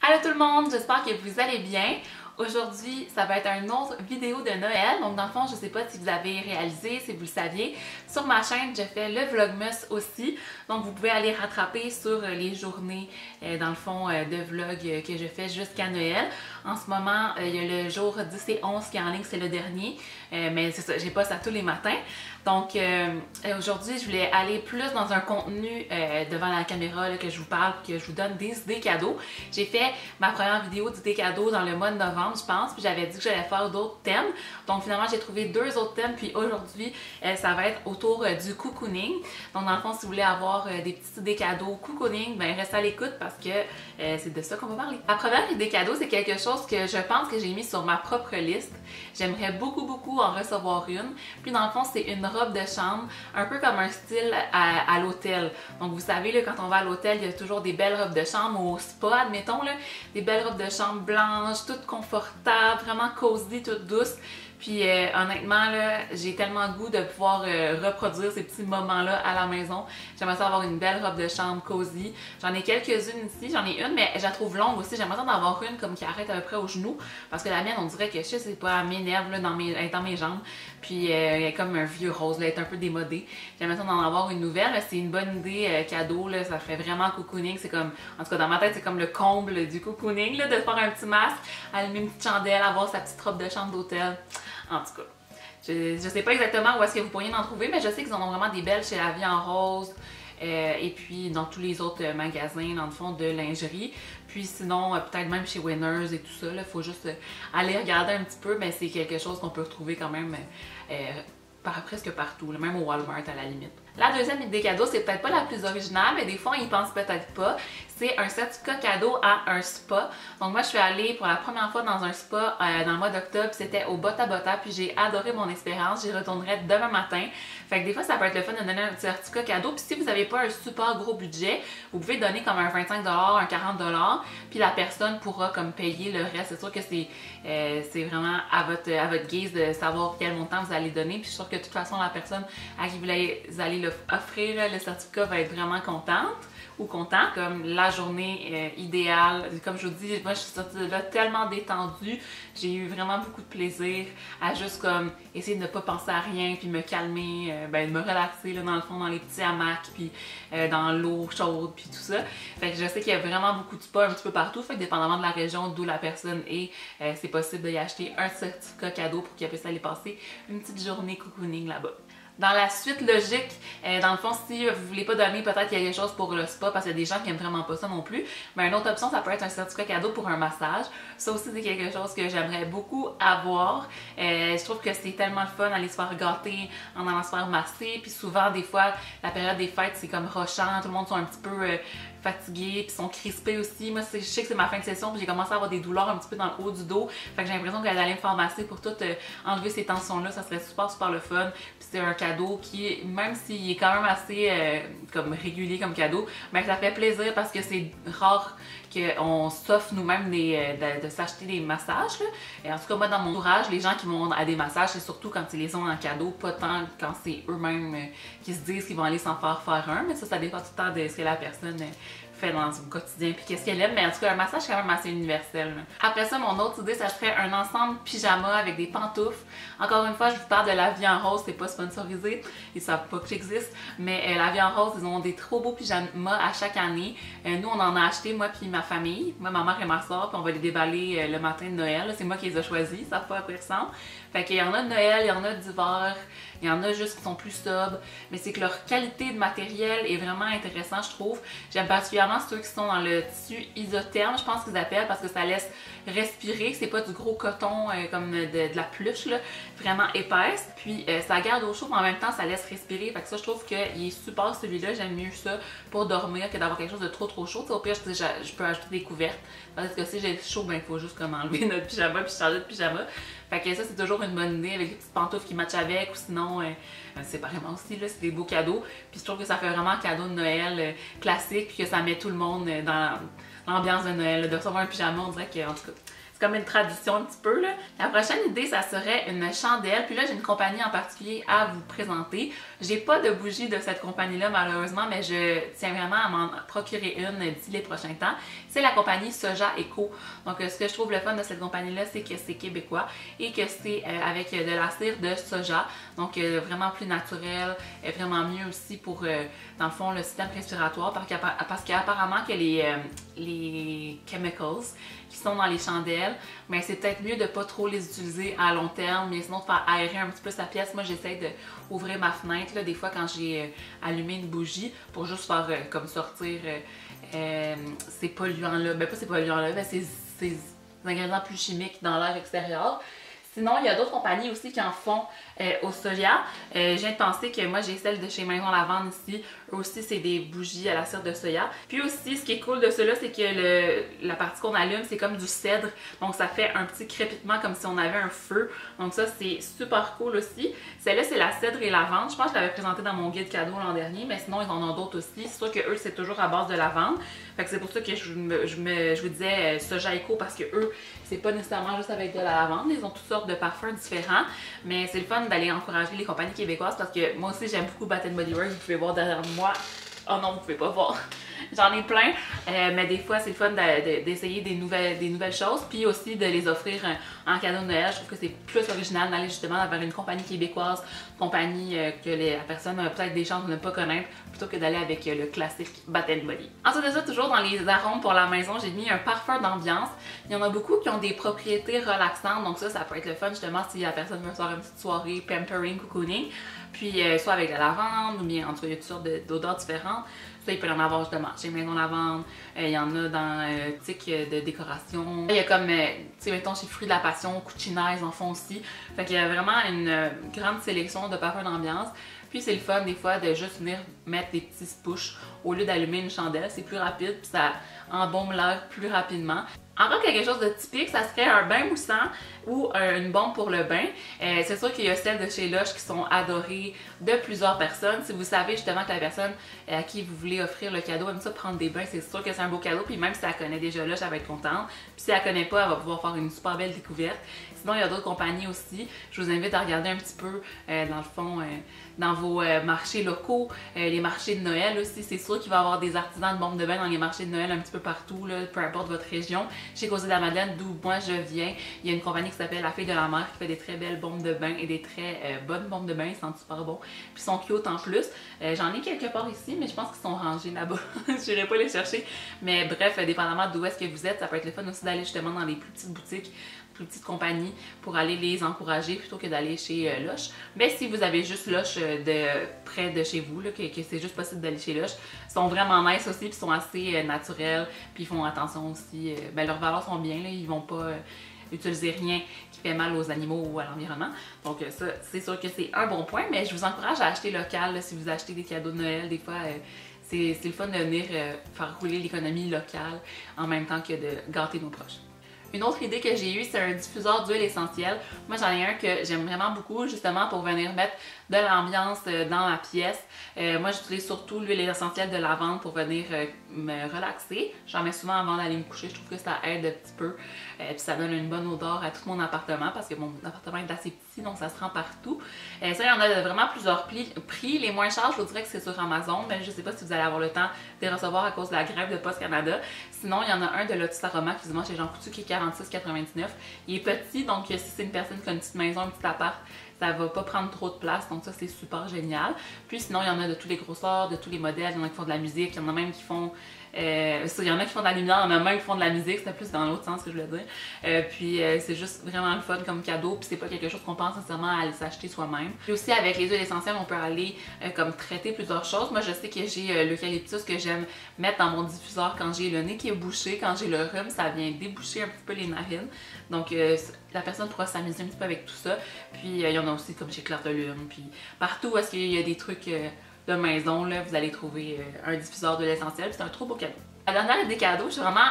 Allô tout le monde, j'espère que vous allez bien. Aujourd'hui, ça va être une autre vidéo de Noël. Donc dans le fond, je ne sais pas si vous avez réalisé, si vous le saviez. Sur ma chaîne, je fais le Vlogmas aussi. Donc vous pouvez aller rattraper sur les journées, dans le fond, de vlog que je fais jusqu'à Noël. En ce moment, il y a le jour 10 et 11 qui est en ligne, c'est le dernier. Mais c'est ça, j'ai pas ça tous les matins. Donc aujourd'hui, je voulais aller plus dans un contenu devant la caméra là, que je vous parle, que je vous donne des idées cadeaux. J'ai fait ma première vidéo d'idées cadeaux dans le mois de novembre, je pense, puis j'avais dit que j'allais faire d'autres thèmes. Donc finalement, j'ai trouvé deux autres thèmes, puis aujourd'hui, ça va être autour du cocooning. Donc dans le fond, si vous voulez avoir des petites idées cadeaux cocooning, ben restez à l'écoute parce que c'est de ça qu'on va parler. La première idée cadeau, c'est quelque chose que je pense que j'ai mis sur ma propre liste. J'aimerais beaucoup en recevoir une. Puis dans le fond, c'est une robe de chambre, un peu comme un style à l'hôtel. Donc vous savez, là, quand on va à l'hôtel, il y a toujours des belles robes de chambre, au spa, admettons, là, des belles robes de chambre blanches, toutes confortables, vraiment cosy, toutes douces. Puis honnêtement, là, j'ai tellement le goût de pouvoir reproduire ces petits moments-là à la maison. J'aimerais ça avoir une belle robe de chambre cosy. J'en ai quelques-unes ici, j'en ai une, mais je la trouve longue aussi. J'aimerais ça d'en avoir une comme qui arrête à peu près au genou. Parce que la mienne, on dirait que je sais pas, elle m'énerve dans mes jambes. Puis elle est comme un vieux rose, là, elle est un peu démodée. J'aimerais ça d'en avoir une nouvelle, mais c'est une bonne idée cadeau, là, ça fait vraiment cocooning. C'est comme, en tout cas dans ma tête, c'est comme le comble du cocooning, là, de faire un petit masque, allumer une petite chandelle, avoir sa petite robe de chambre d'hôtel. En tout cas, je sais pas exactement où est-ce que vous pourriez en trouver, mais je sais qu'ils en ont vraiment des belles chez La Vie en Rose et puis dans tous les autres magasins, dans le fond, de lingerie. Puis sinon, peut-être même chez Winners et tout ça, il faut juste aller regarder un petit peu, mais c'est quelque chose qu'on peut retrouver quand même presque partout, même au Walmart à la limite. La deuxième idée cadeau, c'est peut-être pas la plus originale, mais des fois on y pense peut-être pas. C'est un certificat cadeau à un spa. Donc moi je suis allée pour la première fois dans un spa dans le mois d'octobre, c'était au Bota Bota, puis j'ai adoré mon expérience. J'y retournerai demain matin. Fait que des fois ça peut être le fun de donner un certificat cadeau. Puis si vous n'avez pas un super gros budget, vous pouvez donner comme un 25$, un 40$, puis la personne pourra comme payer le reste. C'est sûr que c'est vraiment à votre guise de savoir quel montant vous allez donner. Puis je suis sûre que de toute façon la personne à qui vous allez offrir le certificat va être vraiment contente ou content. Comme la journée idéale, comme je vous dis, moi je suis sortie de là tellement détendue, j'ai eu vraiment beaucoup de plaisir à juste comme essayer de ne pas penser à rien puis me calmer, de me relaxer là, dans le fond dans les petits hamacs puis dans l'eau chaude puis tout ça. Fait que je sais qu'il y a vraiment beaucoup de spas un petit peu partout, fait que dépendamment de la région d'où la personne est, c'est possible d'y acheter un certificat cadeau pour qu'elle puisse aller passer une petite journée cocooning là-bas. Dans la suite logique, dans le fond, si vous voulez pas donner peut-être quelque chose pour le spa, parce qu'il y a des gens qui aiment vraiment pas ça non plus, mais une autre option, ça peut être un certificat cadeau pour un massage. Ça aussi, c'est quelque chose que j'aimerais beaucoup avoir. Je trouve que c'est tellement le fun d'aller se faire gâter en allant se faire masser, puis souvent, des fois, la période des fêtes, c'est comme rushant, tout le monde sont un petit peu fatigués, puis sont crispés aussi. Moi, je sais que c'est ma fin de session, puis j'ai commencé à avoir des douleurs un petit peu dans le haut du dos. Fait que j'ai l'impression qu'elle allait me faire masser pour tout enlever ces tensions-là. Ça serait super le fun. Puis c'est un cadeau qui, même s'il est quand même assez comme régulier comme cadeau, mais ça fait plaisir parce que c'est rare qu'on s'offre nous-mêmes de s'acheter des massages. Là. Et en tout cas, moi, dans mon entourage, les gens qui vont à des massages, c'est surtout quand ils les ont en cadeau, pas tant quand c'est eux-mêmes qui se disent qu'ils vont aller s'en faire un. Mais ça dépend tout le temps de ce que la personne fait dans son quotidien puis qu'est-ce qu'elle aime, mais en tout cas un massage quand même assez universel. Après ça, mon autre idée, ça serait un ensemble pyjama avec des pantoufles. Encore une fois, je vous parle de La Vie en Rose, c'est pas sponsorisé, ils savent pas que j'existe, mais La Vie en Rose, ils ont des trop beaux pyjamas à chaque année. Nous, on en a acheté, moi puis ma famille, moi, ma mère et ma soeur, puis on va les déballer le matin de Noël. C'est moi qui les ai choisis, ils savent pas à quoi ils ressemblent. Fait qu'il y en a de Noël, il y en a d'hiver, il y en a juste qui sont plus sobres, mais c'est que leur qualité de matériel est vraiment intéressant, je trouve. J'aime particulièrement ceux qui sont dans le tissu isotherme, je pense qu'ils appellent, parce que ça laisse respirer, c'est pas du gros coton comme de la pluche, là, vraiment épaisse, puis ça garde au chaud, mais en même temps ça laisse respirer, fait que ça je trouve qu'il est super celui-là, j'aime mieux ça pour dormir que d'avoir quelque chose de trop chaud. T'sais, au pire je peux ajouter des couvertes, parce que si j'ai chaud, ben il faut juste comme enlever notre pyjama puis changer de pyjama. Fait que ça, c'est toujours une bonne idée avec des petites pantoufles qui matchent avec, ou sinon, séparément aussi, là, c'est des beaux cadeaux. Puis je trouve que ça fait vraiment un cadeau de Noël classique, puis que ça met tout le monde dans l'ambiance de Noël. De recevoir un pyjama, on dirait que, en tout cas, C'est comme une tradition un petit peu, là. La prochaine idée, ça serait une chandelle. Puis là, j'ai une compagnie en particulier à vous présenter. J'ai pas de bougie de cette compagnie-là, malheureusement, mais je tiens vraiment à m'en procurer une d'ici les prochains temps. C'est la compagnie Soja Eco. Donc, ce que je trouve le fun de cette compagnie-là, c'est que c'est québécois et que c'est avec de la cire de soja. Donc, vraiment plus naturel, vraiment mieux aussi pour, dans le fond, le système respiratoire, parce qu'apparemment que les chemicals qui sont dans les chandelles, mais c'est peut-être mieux de pas trop les utiliser à long terme, mais sinon de faire aérer un petit peu sa pièce. Moi, j'essaie d'ouvrir ma fenêtre, là, des fois quand j'ai allumé une bougie, pour juste faire comme sortir ces polluants-là. Ben pas ces polluants-là, mais ces ingrédients plus chimiques dans l'air extérieur. Sinon, il y a d'autres compagnies aussi qui en font au soja. Je viens de penser que moi, j'ai celle de chez Maison Lavande ici. Eux aussi, c'est des bougies à la cire de soja. Puis aussi, ce qui est cool de cela, c'est que la partie qu'on allume, c'est comme du cèdre. Donc, ça fait un petit crépitement comme si on avait un feu. Donc ça, c'est super cool aussi. Celle-là, c'est la cèdre et lavande. Je pense que je l'avais présenté dans mon guide cadeau l'an dernier, mais sinon, ils en ont d'autres aussi. C'est sûr que eux, c'est toujours à base de lavande. Fait que c'est pour ça que je vous disais Soja Eco, parce que eux, c'est pas nécessairement juste avec de la lavande. Ils ont toutes sortes de parfums différents. Mais c'est le fun d'aller encourager les compagnies québécoises, parce que moi aussi, j'aime beaucoup Bath & Body Works. Vous pouvez voir derrière moi. Oh non, vous pouvez pas voir. J'en ai plein, mais des fois, c'est le fun d'essayer des nouvelles choses, puis aussi de les offrir en cadeau de Noël. Je trouve que c'est plus original d'aller justement vers une compagnie québécoise, compagnie que la personne a peut-être des chances de ne pas connaître, plutôt que d'aller avec le classique Bath & Body. Ensuite de ça, toujours dans les arômes pour la maison, j'ai mis un parfum d'ambiance. Il y en a beaucoup qui ont des propriétés relaxantes, donc ça peut être le fun justement si la personne veut faire une petite soirée pampering, cocooning. Puis soit avec de la lavande, ou bien en tout cas, il y a toutes sortes d'odeurs différentes. Ça, il peut y en avoir justement chez Maison Lavande. Il y en a dans boutique de décoration. Il y a comme, tu sais, mettons chez Fruits de la Passion, Cucina, ils en font aussi. Fait qu'il y a vraiment une grande sélection de parfums d'ambiance. Puis c'est le fun des fois de juste venir mettre des petits push au lieu d'allumer une chandelle. C'est plus rapide, puis ça embaume l'air plus rapidement. Encore quelque chose de typique, ça serait un bain moussant ou une bombe pour le bain. C'est sûr qu'il y a celles de chez Lush qui sont adorées de plusieurs personnes. Si vous savez justement que la personne à qui vous voulez offrir le cadeau aime ça prendre des bains, c'est sûr que c'est un beau cadeau. Puis même si elle connaît déjà Lush, elle va être contente. Puis si elle connaît pas, elle va pouvoir faire une super belle découverte. Sinon, il y a d'autres compagnies aussi. Je vous invite à regarder un petit peu, dans le fond, dans vos marchés locaux, les marchés de Noël aussi. C'est sûr qu'il va y avoir des artisans de bombes de bain dans les marchés de Noël un petit peu partout, là, peu importe votre région. Chez Cosy de la Madeleine, d'où moi je viens, il y a une compagnie qui s'appelle La Fille de la Mer qui fait des très belles bombes de bain et des très bonnes bombes de bain. Ils sentent super bon. Puis ils sont cute en plus. J'en ai quelque part ici, mais je pense qu'ils sont rangés là-bas. Je n'irai pas les chercher. Mais bref, dépendamment d'où est-ce que vous êtes, ça peut être le fun aussi d'aller justement dans les plus petites boutiques, plus petites compagnies pour aller les encourager plutôt que d'aller chez Lush. Mais si vous avez juste Lush près de chez vous, là, que c'est juste possible d'aller chez Lush, ils sont vraiment nice aussi, puis sont assez naturels, puis ils font attention aussi. Ben, leurs valeurs sont bien, là, ils vont pas utiliser rien qui fait mal aux animaux ou à l'environnement. Donc ça, c'est sûr que c'est un bon point, mais je vous encourage à acheter local là, si vous achetez des cadeaux de Noël. Des fois, c'est le fun de venir faire rouler l'économie locale en même temps que de gâter nos proches. Une autre idée que j'ai eue, c'est un diffuseur d'huile essentielle. Moi, j'en ai un que j'aime vraiment beaucoup, justement pour venir mettre de l'ambiance dans ma pièce. Moi, j'utilise surtout l'huile essentielle de lavande pour venir me relaxer. J'en mets souvent avant d'aller me coucher. Je trouve que ça aide un petit peu. Puis ça donne une bonne odeur à tout mon appartement parce que mon appartement est assez petit, donc ça se rend partout. Ça, il y en a vraiment plusieurs prix. Les moins chers, je vous dirais que c'est sur Amazon, mais je ne sais pas si vous allez avoir le temps de les recevoir à cause de la grève de Post Canada. Sinon, il y en a un de Lotus Aroma qui se vend chez Jean Coutu qui est 46,99. Il est petit, donc si c'est une personne qui a une petite maison, un petit appart, ça va pas prendre trop de place, donc ça c'est super génial. Puis sinon, il y en a de tous les grosseurs, de tous les modèles, il y en a qui font de la musique, il y en a même qui font... il y en a qui font de la lumière, il y en a même qui font de la musique, c'était plus dans l'autre sens que je voulais dire. Puis c'est juste vraiment le fun comme cadeau, puis c'est pas quelque chose qu'on pense nécessairement à aller s'acheter soi-même. Puis aussi avec les huiles essentielles, on peut aller comme traiter plusieurs choses. Moi je sais que j'ai l'eucalyptus que j'aime mettre dans mon diffuseur quand j'ai le nez qui est bouché, quand j'ai le rhume, ça vient déboucher un petit peu les narines. Donc la personne pourra s'amuser un petit peu avec tout ça. Puis il y en a aussi comme chez Claire de Lune, puis partout où est-ce qu'il y a des trucs de maison, là, vous allez trouver un diffuseur de l'essentiel, c'est un trop beau cadeau. La dernière des cadeaux, je suis vraiment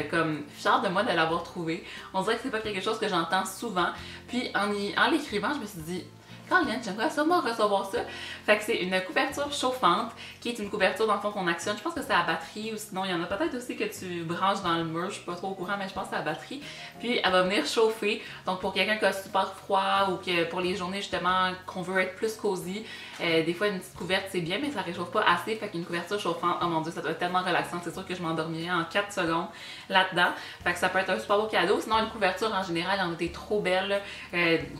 comme fière de moi de l'avoir trouvé. On dirait que c'est pas quelque chose que j'entends souvent. Puis en l'écrivant, je me suis dit, Caroline, j'aimerais sûrement recevoir ça. Fait que c'est une couverture chauffante qui est une couverture dans le fond qu'on actionne. Je pense que c'est à batterie ou sinon il y en a peut-être aussi que tu branches dans le mur. Je suis pas trop au courant, mais je pense que c'est à batterie. Puis elle va venir chauffer. Donc pour quelqu'un qui a super froid ou que pour les journées justement qu'on veut être plus cosy, des fois une petite couverte c'est bien, mais ça réchauffe pas assez. Fait qu'une couverture chauffante, oh mon dieu, ça doit être tellement relaxant. C'est sûr que je m'endormirais en 4 secondes là-dedans. Fait que ça peut être un super beau cadeau. Sinon une couverture en général, il y en a des trop belles,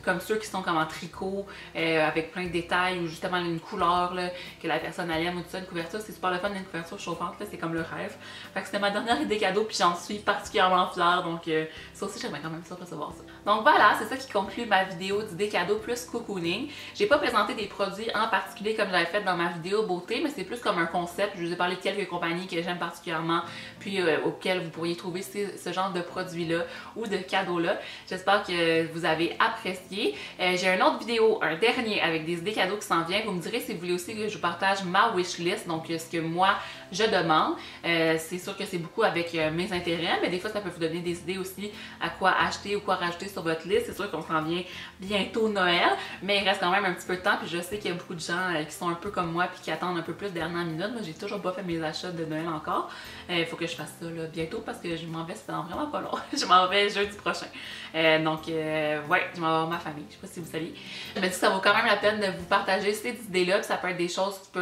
comme ceux qui sont comme en tricot, avec plein de détails ou justement une couleur là, que la personne aime ou tout ça. Une couverture, c'est super le fun, une couverture chauffante, c'est comme le rêve. Fait que c'était ma dernière idée cadeau, puis j'en suis particulièrement fière. Donc ça aussi, j'aimerais quand même ça recevoir ça. Donc voilà, c'est ça qui conclut ma vidéo d'idées cadeaux plus cocooning. J'ai pas présenté des produits en particulier comme j'avais fait dans ma vidéo beauté, mais c'est plus comme un concept. Je vous ai parlé de quelques compagnies que j'aime particulièrement, puis auxquelles vous pourriez trouver ce genre de produits-là ou de cadeaux-là. J'espère que vous avez apprécié. J'ai une autre vidéo, un dernier, avec des idées cadeaux qui s'en viennent. Vous me direz si vous voulez aussi que je vous partage ma wishlist, donc ce que moi je demande. C'est sûr que c'est beaucoup avec mes intérêts, mais des fois ça peut vous donner des idées aussi à quoi acheter ou quoi rajouter sur votre liste. C'est sûr qu'on s'en vient bientôt Noël, mais il reste quand même un petit peu de temps, puis je sais qu'il y a beaucoup de gens qui sont un peu comme moi puis qui attendent un peu plus dernière minute. Moi j'ai toujours pas fait mes achats de Noël encore. Il faut que je fasse ça là, bientôt parce que je m'en vais, c'est dans vraiment pas long. Je m'en vais jeudi prochain. Ouais, je m'en vais voir ma famille. Je sais pas si vous saviez. Je me dis que ça vaut quand même la peine de vous partager ces idées-là, puis ça peut être des choses qui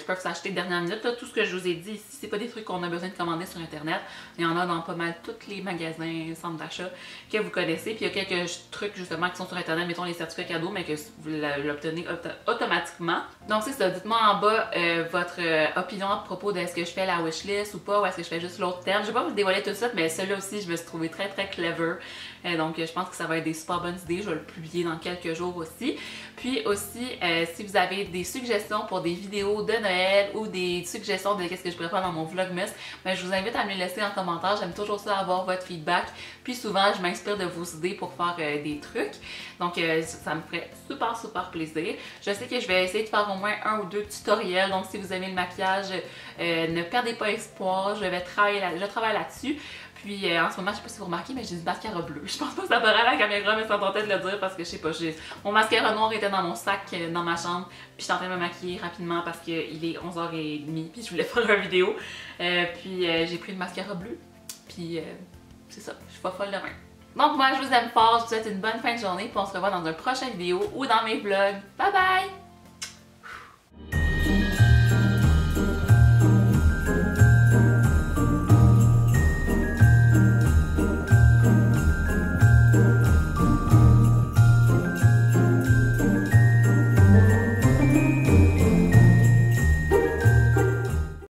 peuvent s'acheter de dernière minute. Là, tout ce que je vous ai dit ici, c'est pas des trucs qu'on a besoin de commander sur Internet. Il y en a dans pas mal tous les magasins, centres d'achat que vous connaissez. Puis il y a quelques trucs justement qui sont sur Internet, mettons les certificats cadeaux, mais que vous l'obtenez automatiquement. Donc c'est ça, dites-moi en bas votre opinion à propos de est-ce que je fais la wishlist ou pas, ou est-ce que je fais juste l'autre thème. Je vais pas vous dévoiler tout de suite, mais celui-là aussi, je me suis trouvé très très clever. Donc je pense que ça va être des super bonnes idées. Je vais le publier dans quelques jours aussi. Puis aussi, si vous avez des suggestions pour des vidéos de Noël ou des suggestions de qu'est-ce que je pourrais faire dans mon Vlogmas, ben, je vous invite à me les laisser en commentaire. J'aime toujours ça avoir votre feedback. Puis souvent, je m'inspire de vos idées pour faire des trucs. Donc ça me ferait super super plaisir. Je sais que je vais essayer de faire au moins 1 ou 2 tutoriels. Donc si vous aimez le maquillage, ne perdez pas espoir. Je travaille là-dessus. Puis en ce moment, je sais pas si vous remarquez, mais j'ai du mascara bleu. Je pense pas que ça paraît à la caméra, mais ça tentait de le dire parce que je sais pas, mon mascara noir était dans mon sac dans ma chambre. Puis je suis en train de me maquiller rapidement parce qu'il est 11h30 puis je voulais faire une vidéo. Puis j'ai pris le mascara bleu. Puis c'est ça, je suis pas folle demain. Donc moi, je vous aime fort, je vous souhaite une bonne fin de journée. Puis on se revoit dans une prochaine vidéo ou dans mes vlogs. Bye bye!